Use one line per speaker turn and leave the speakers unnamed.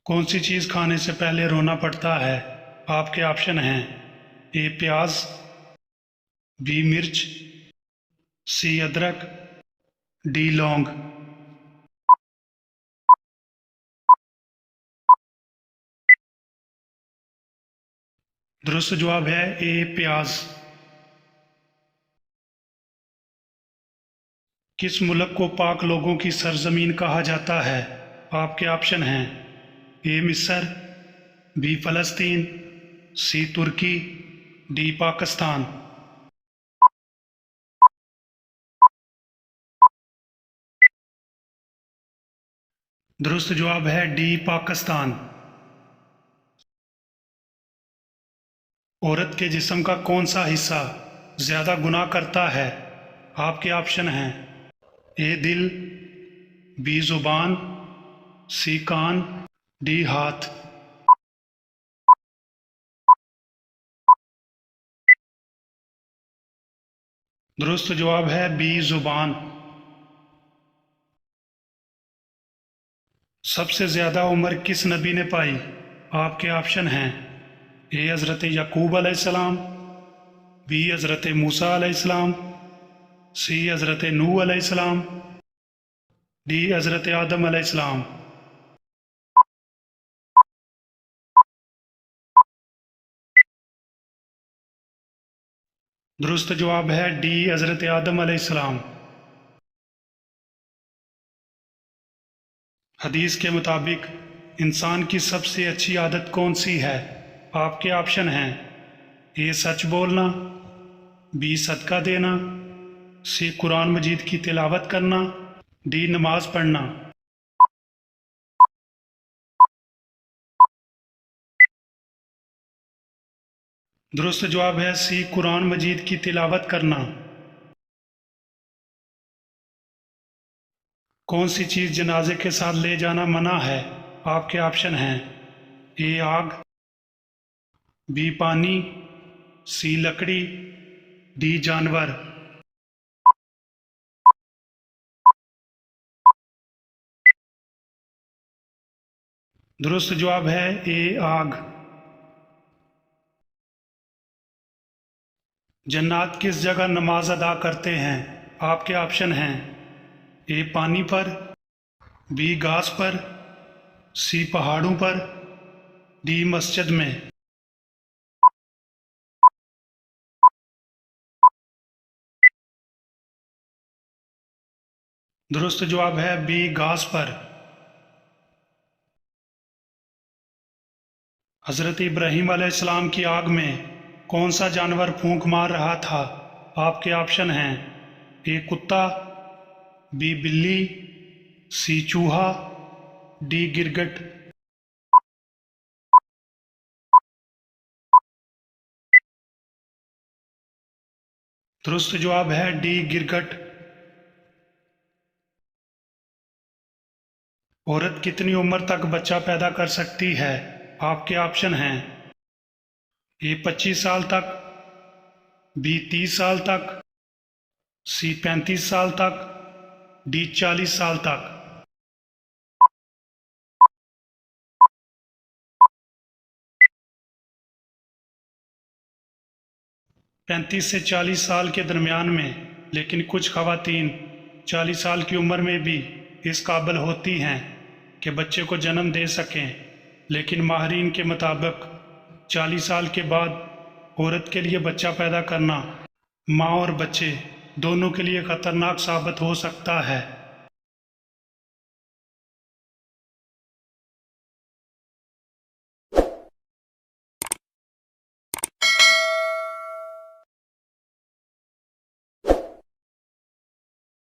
कौन सी चीज़ खाने से पहले रोना पड़ता है? आपके ऑप्शन हैं ए प्याज, बी मिर्च, सी अदरक, डी लौंग। दुरुस्त जवाब है ए प्याज। किस मुल्क को पाक लोगों की सरजमीन कहा जाता है? आपके ऑप्शन हैं ए मिस्र, बी फ़लस्तीन, सी तुर्की, डी पाकिस्तान। दुरुस्त जवाब है डी पाकिस्तान। औरत के जिस्म का कौन सा हिस्सा ज़्यादा गुनाह करता है? आपके ऑप्शन हैं ए दिल, बी ज़ुबान, सी कान, डी हाथ। दुरुस्त जवाब है बी ज़ुबान। सबसे ज़्यादा उम्र किस नबी ने पाई? आपके ऑप्शन हैं ए हज़रत याकूब अलैहिस्सलाम, बी हज़रत मूसा अलैहिस्सलाम, सी हज़रत नूह अलैहिस्सलाम, डी हज़रत आदम अलैहिस्सलाम। दुरुस्त जवाब है डी हज़रत आदम अलैहिस्सलाम। हदीस के मुताबिक इंसान की सबसे अच्छी आदत कौन सी है? आपके ऑप्शन हैं ए सच बोलना, बी सदका देना, सी कुरान मजीद की तिलावत करना, डी नमाज पढ़ना। दुरुस्त जवाब है सी कुरान मजीद की तिलावत करना। कौन सी चीज़ जनाजे के साथ ले जाना मना है? आपके ऑप्शन हैं ए आग, बी पानी, सी लकड़ी, डी जानवर। दुरुस्त जवाब है ए आग। जन्नात किस जगह नमाज अदा करते हैं? आपके ऑप्शन हैं ए पानी पर, बी घास पर, सी पहाड़ों पर, डी मस्जिद में। दुरुस्त जवाब है बी घास पर। हज़रत इब्राहीम अलैहिस्सलाम की आग में कौन सा जानवर फूंक मार रहा था? आपके ऑप्शन हैं ए कुत्ता, बी बिल्ली, सी चूहा, डी गिरगिट। दुरुस्त जवाब है डी गिरगिट। औरत कितनी उम्र तक बच्चा पैदा कर सकती है? आपके ऑप्शन हैं ए 25 साल तक, बी 30 साल तक, सी 35 साल तक, डी 40 साल तक। 35 से 40 साल के दरमियान में, लेकिन कुछ ख़वातीन 40 साल की उम्र में भी इस काबिल होती हैं कि बच्चे को जन्म दे सकें, लेकिन माहिरीन के मुताबिक 40 साल के बाद औरत के लिए बच्चा पैदा करना माँ और बच्चे दोनों के लिए ख़तरनाक साबित हो सकता है।